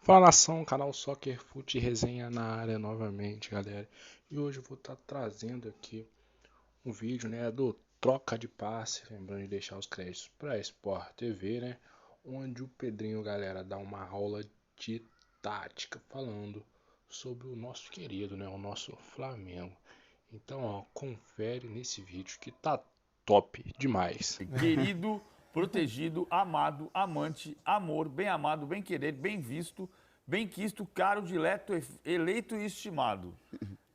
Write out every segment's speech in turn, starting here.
Fala nação, canal Soccer Fute Resenha na área novamente, galera. E hoje eu vou estar trazendo aqui um vídeo, né, do troca de passe, lembrando de deixar os créditos para Sport TV, né, onde o Pedrinho, galera, dá uma aula de tática falando sobre o nosso querido, né, o nosso Flamengo. Então, ó, confere nesse vídeo que tá top demais. Querido, protegido, amado, amante, amor, bem amado, bem querer, bem visto, bem quisto, caro, dileto, eleito e estimado.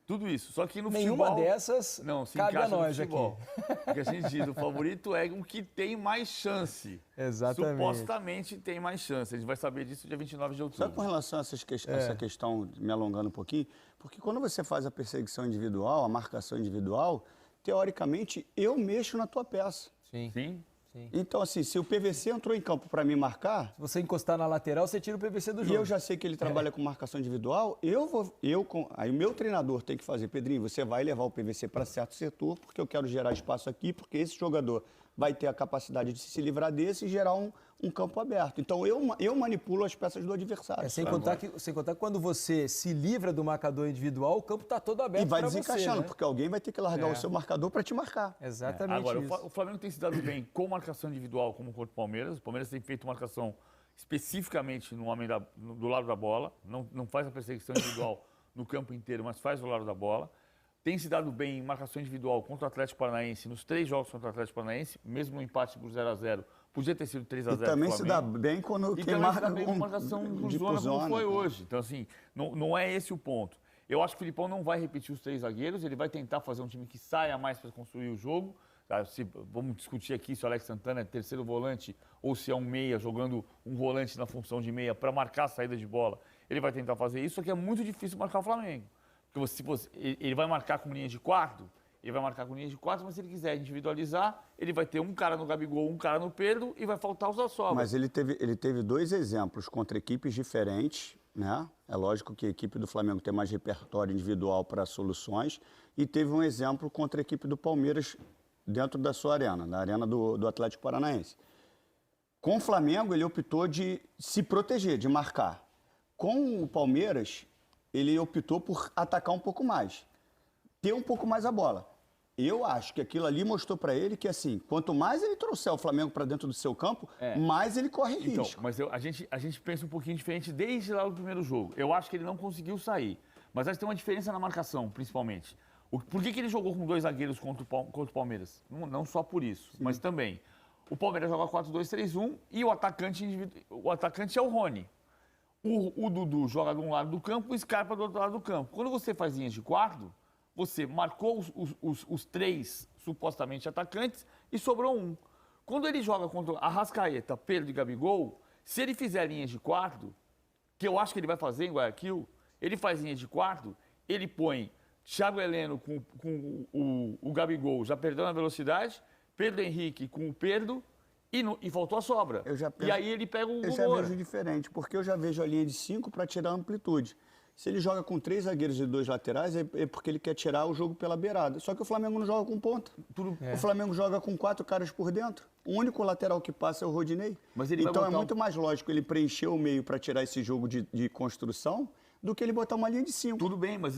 Tudo isso. Só que no Nenhuma futebol... dessas não, se cabe a encaixa no nós futebol. aqui. Porque a gente diz, o favorito é um que tem mais chance. Exatamente. Supostamente tem mais chance. A gente vai saber disso dia 29 de outubro. Só com relação a essa questão, me alongando um pouquinho, porque quando você faz a perseguição individual, a marcação individual, teoricamente, eu mexo na tua peça. Sim. Sim? Então, assim, se o PVC entrou em campo para me marcar, Se você encostar na lateral, você tira o PVC do e jogo. eu já sei que ele trabalha com marcação individual, aí o meu treinador tem que fazer, Pedrinho, você vai levar o PVC para certo setor, porque eu quero gerar espaço aqui, porque esse jogador vai ter a capacidade de se livrar desse e gerar um campo aberto. Então, eu manipulo as peças do adversário. Sem contar que quando você se livra do marcador individual, o campo está todo aberto E vai para você, desencaixando, né? porque alguém vai ter que largar o seu marcador para te marcar. Exatamente Agora, isso. o Flamengo tem se dado bem com marcação individual, como contra o Palmeiras. O Palmeiras tem feito marcação especificamente no homem do lado da bola. Não faz a perseguição individual no campo inteiro, mas faz do lado da bola. Tem se dado bem em marcação individual contra o Atlético Paranaense nos 3 jogos contra o Atlético Paranaense, mesmo no empate por 0-0. Podia ter sido 3-0 E também se dá bem quando e quem também se marca dá bem com marcação por de zona, como foi né? hoje. Então, assim, não é esse o ponto. Eu acho que o Filipão não vai repetir os 3 zagueiros, ele vai tentar fazer um time que saia mais para construir o jogo. Tá? Vamos discutir aqui se o Alex Santana é terceiro volante ou se é um meia, jogando um volante na função de meia para marcar a saída de bola. Ele vai tentar fazer isso, só que é muito difícil marcar o Flamengo. Porque ele vai marcar com linha de 4, mas se ele quiser individualizar, ele vai ter um cara no Gabigol, um cara no Pedro e vai faltar os da sobra. Mas ele teve 2 exemplos contra equipes diferentes, né? É lógico que a equipe do Flamengo tem mais repertório individual para soluções e teve um exemplo contra a equipe do Palmeiras dentro da sua arena, na arena do Atlético Paranaense. Com o Flamengo, ele optou de se proteger, de marcar. Com o Palmeiras, ele optou por atacar um pouco mais, ter um pouco mais a bola. Eu acho que aquilo ali mostrou para ele que, assim, quanto mais ele trouxer o Flamengo para dentro do seu campo, mais ele corre risco. Então, mas a gente pensa um pouquinho diferente desde lá do primeiro jogo. Eu acho que ele não conseguiu sair, mas acho que tem uma diferença na marcação, principalmente. Por que ele jogou com 2 zagueiros contra o Palmeiras? Não só por isso, mas também. O Palmeiras joga 4-2-3-1 e o atacante é o Rony. O Dudu joga de um lado do campo, o Scarpa do outro lado do campo. Quando você faz linhas de 4, você marcou os 3 supostamente atacantes e sobrou um. Quando ele joga contra Arrascaeta, Pedro e Gabigol, se ele fizer linhas de 4, que eu acho que ele vai fazer em Guayaquil, ele faz linhas de 4, ele põe Thiago Heleno com o Gabigol, já perdeu na velocidade, Pedro Henrique com o Pedro e faltou a sobra. E aí ele pega o Eu já Moura. vejo diferente, porque eu já vejo a linha de 5 para tirar a amplitude. Se ele joga com 3 zagueiros e 2 laterais, é porque ele quer tirar o jogo pela beirada. Só que o Flamengo não joga com ponta. O Flamengo joga com 4 caras por dentro. O único lateral que passa é o Rodinei. Mas ele vai então é botar muito mais lógico ele preencher o meio para tirar esse jogo de construção do que ele botar uma linha de 5. Tudo bem, mas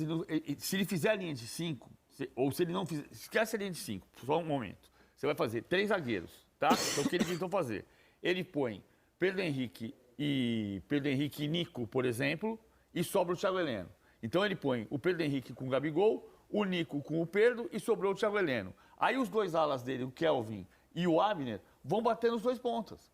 se ele fizer a linha de 5, ou se ele não fizer... Esquece a linha de 5, só um momento. Você vai fazer 3 zagueiros, tá? Então o que ele tentou fazer? Ele põe Pedro Henrique e Nico, por exemplo, e sobra o Thiago Heleno. Então ele põe o Pedro Henrique com o Gabigol, o Nico com o Pedro e sobrou o Thiago Heleno. Aí os 2 alas dele, o Kelvin e o Abner, vão bater nos 2 pontas.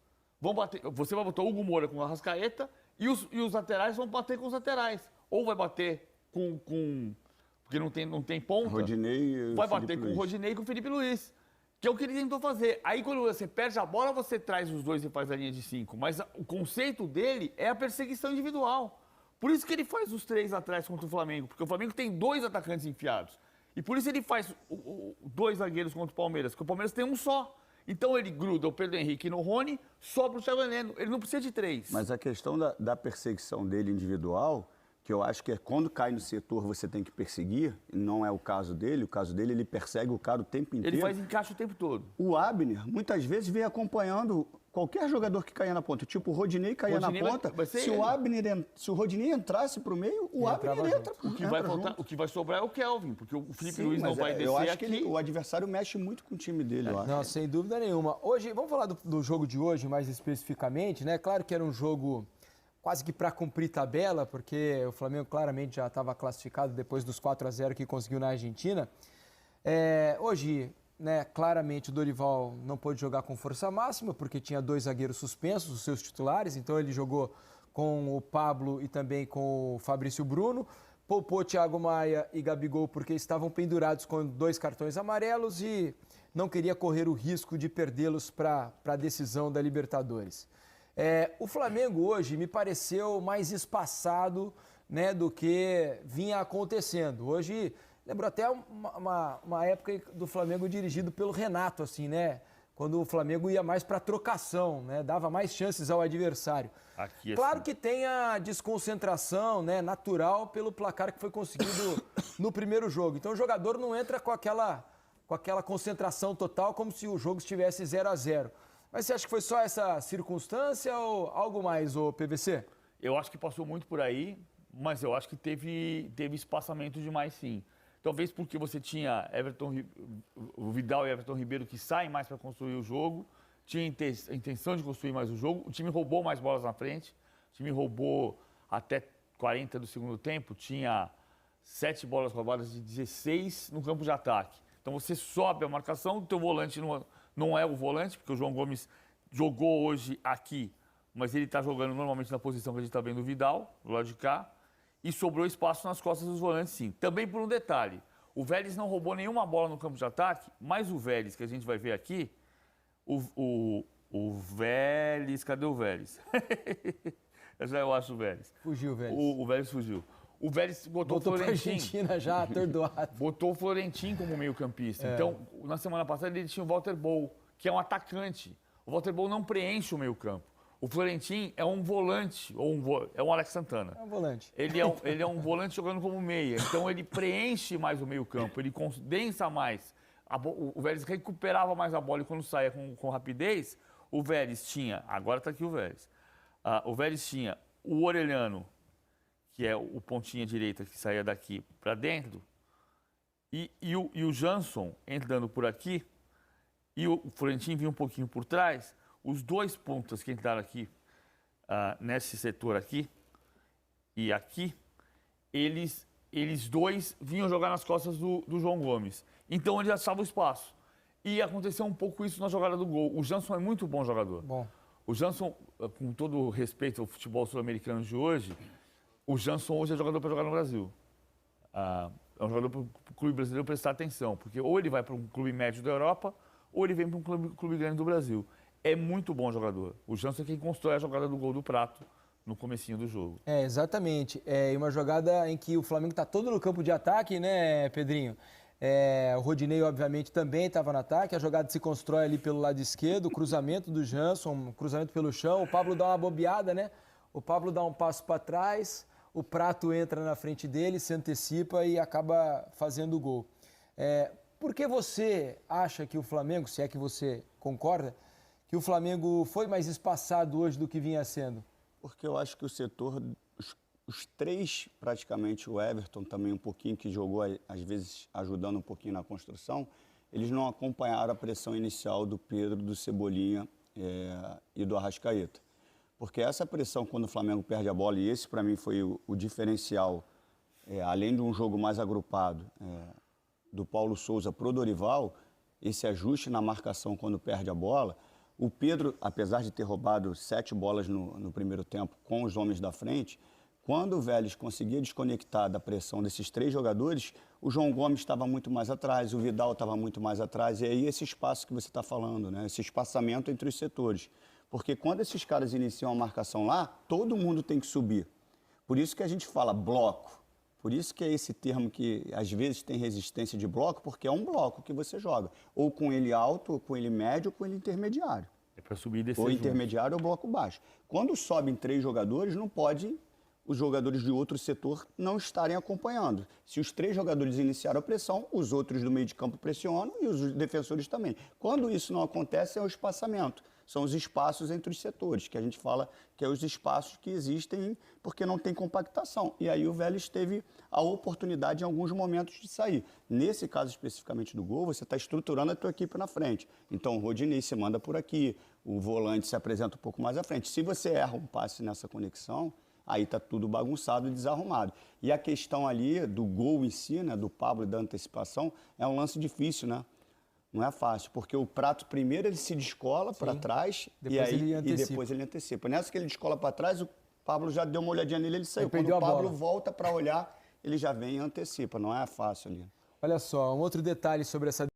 Você vai botar o Hugo Moura com o Arrascaeta e os laterais vão bater com os laterais. Ou vai bater porque não tem ponta. Rodinei e vai o bater Felipe com o Luiz. Rodinei e com o Felipe Luiz. Que é o que ele tentou fazer. Aí quando você perde a bola, você traz os 2 e faz a linha de 5. Mas o conceito dele é a perseguição individual. Por isso que ele faz os 3 atrás contra o Flamengo. Porque o Flamengo tem 2 atacantes enfiados. E por isso ele faz 2 zagueiros contra o Palmeiras. Porque o Palmeiras tem um só. Então ele gruda o Pedro Henrique no Rony, sobra o Thiago Heleno. Ele não precisa de 3. Mas a questão da perseguição dele individual, que eu acho que é quando cai no setor você tem que perseguir, não é o caso dele ele persegue o cara o tempo inteiro. Ele faz encaixe o tempo todo. O Abner, muitas vezes, vem acompanhando Qualquer jogador que caía na ponta, tipo o Rodinei caía na ponta, se o Rodinei entrasse para o meio, o Abner entra. O que vai sobrar é o Kelvin, porque o Felipe Sim, Luiz não vai descer eu acho aqui. que o adversário mexe muito com o time dele, eu acho. Não, sem dúvida nenhuma. Hoje, vamos falar do jogo de hoje mais especificamente, né? Claro que era um jogo quase que para cumprir tabela, porque o Flamengo claramente já estava classificado depois dos 4-0 que conseguiu na Argentina. Hoje, né, claramente o Dorival não pôde jogar com força máxima, porque tinha 2 zagueiros suspensos, os seus titulares, então ele jogou com o Pablo e também com o Fabrício Bruno, poupou Thiago Maia e Gabigol porque estavam pendurados com 2 cartões amarelos e não queria correr o risco de perdê-los para a decisão da Libertadores. O Flamengo hoje me pareceu mais espaçado, né, do que vinha acontecendo. Hoje lembrou até uma época do Flamengo dirigido pelo Renato, assim, né? Quando o Flamengo ia mais para trocação, né? Dava mais chances ao adversário. Aqui, claro assim. que tem a desconcentração, né, natural pelo placar que foi conseguido no primeiro jogo. Então o jogador não entra com aquela concentração total como se o jogo estivesse 0-0. Mas você acha que foi só essa circunstância ou algo mais, ô PVC? Eu acho que passou muito por aí, mas eu acho que teve espaçamento demais, sim. Talvez porque você tinha o Vidal e Everton Ribeiro que saem mais para construir o jogo, tinha a intenção de construir mais o jogo, o time roubou mais bolas na frente, o time roubou até 40 do segundo tempo, tinha 7 bolas roubadas de 16 no campo de ataque. Então você sobe a marcação, o teu volante não é o volante, porque o João Gomes jogou hoje aqui, mas ele está jogando normalmente na posição que a gente está vendo o Vidal, do lado de cá. E sobrou espaço nas costas dos volantes, sim. Também por um detalhe, o Vélez não roubou nenhuma bola no campo de ataque, mas o Vélez, que a gente vai ver aqui, o Vélez, cadê o Vélez? Eu acho o Vélez. Fugiu o Vélez. O Vélez fugiu. O Vélez botou o Florentino. Argentina já, atordoado. Botou o Florentino como meio-campista. Então, na semana passada ele tinha o Walter Bol, que é um atacante. O Walter Bol não preenche o meio-campo. O Florentino é um volante, é um Alex Santana. É um volante. Ele é um volante jogando como meia. Então ele preenche mais o meio-campo, ele condensa mais. O Vélez recuperava mais a bola e quando saia com rapidez, o Vélez tinha. Agora está aqui o Vélez. O Vélez tinha o Orelhano, que é o pontinha direita que saía daqui para dentro, e o Jansson entrando por aqui, e o Florentino vinha um pouquinho por trás. Os 2 pontas que entraram aqui, nesse setor aqui e aqui, eles 2 vinham jogar nas costas do João Gomes. Então ele achava o espaço. E aconteceu um pouco isso na jogada do gol. O Jansson é muito bom jogador. Bom. O Jansson, com todo o respeito ao futebol sul-americano de hoje, o Jansson hoje é jogador para jogar no Brasil. É um jogador para o clube brasileiro prestar atenção, porque ou ele vai para um clube médio da Europa, ou ele vem para um clube grande do Brasil. É muito bom jogador. O Jansson é quem constrói a jogada do gol do Prato no comecinho do jogo. Exatamente. Uma jogada em que o Flamengo está todo no campo de ataque, né, Pedrinho? O Rodinei, obviamente, também estava no ataque. A jogada se constrói ali pelo lado esquerdo, o cruzamento do Jansson, cruzamento pelo chão. O Pablo dá uma bobeada, né? O Pablo dá um passo para trás, o Prato entra na frente dele, se antecipa e acaba fazendo o gol. Por que você acha que o Flamengo, se é que você concorda, que o Flamengo foi mais espaçado hoje do que vinha sendo? Porque eu acho que o setor, os 3, praticamente, o Everton também um pouquinho, que jogou, às vezes, ajudando um pouquinho na construção, eles não acompanharam a pressão inicial do Pedro, do Cebolinha e do Arrascaeta. Porque essa pressão, quando o Flamengo perde a bola, e esse para mim foi o diferencial, além de um jogo mais agrupado do Paulo Souza pro Dorival, esse ajuste na marcação quando perde a bola. O Pedro, apesar de ter roubado 7 bolas no primeiro tempo com os homens da frente, quando o Vélez conseguia desconectar da pressão desses 3 jogadores, o João Gomes estava muito mais atrás, o Vidal estava muito mais atrás, e aí esse espaço que você está falando, né? Esse espaçamento entre os setores. Porque quando esses caras iniciam a marcação lá, todo mundo tem que subir. Por isso que a gente fala bloco. Por isso que é esse termo que às vezes tem resistência de bloco, porque é um bloco que você joga. Ou com ele alto, ou com ele médio, ou com ele intermediário. É para subir e descer ou junto. Intermediário ou bloco baixo. Quando sobem 3 jogadores, não pode os jogadores de outro setor não estarem acompanhando. Se os 3 jogadores iniciaram a pressão, os outros do meio de campo pressionam e os defensores também. Quando isso não acontece, é o espaçamento. são os espaços entre os setores, que a gente fala que é os espaços que existem porque não tem compactação. E aí o Vélez teve a oportunidade em alguns momentos de sair. Nesse caso especificamente do gol, você está estruturando a tua equipe na frente. Então o Rodinei se manda por aqui, o volante se apresenta um pouco mais à frente. Se você erra um passe nessa conexão, aí está tudo bagunçado e desarrumado. E a questão ali do gol em si, né, do Pablo e da antecipação, é um lance difícil, né? Não é fácil, porque o Prato primeiro ele se descola para trás e depois ele antecipa. Nessa que ele descola para trás, o Pablo já deu uma olhadinha nele, ele saiu. Quando o Pablo volta para olhar, ele já vem e antecipa. Não é fácil ali. Olha só, um outro detalhe sobre essa...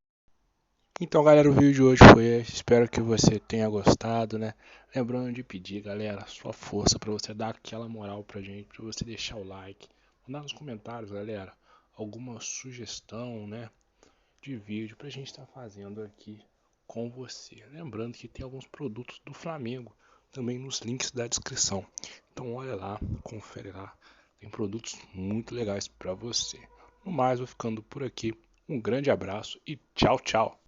Então, galera, o vídeo de hoje foi esse. Espero que você tenha gostado, né? Lembrando de pedir, galera, sua força para você dar aquela moral pra gente, para você deixar o like, mandar nos comentários, galera, alguma sugestão, né, de vídeo pra gente estar fazendo aqui com você. Lembrando que tem alguns produtos do Flamengo também nos links da descrição. Então, olha lá, confere lá. Tem produtos muito legais para você. No mais, vou ficando por aqui. Um grande abraço e tchau, tchau.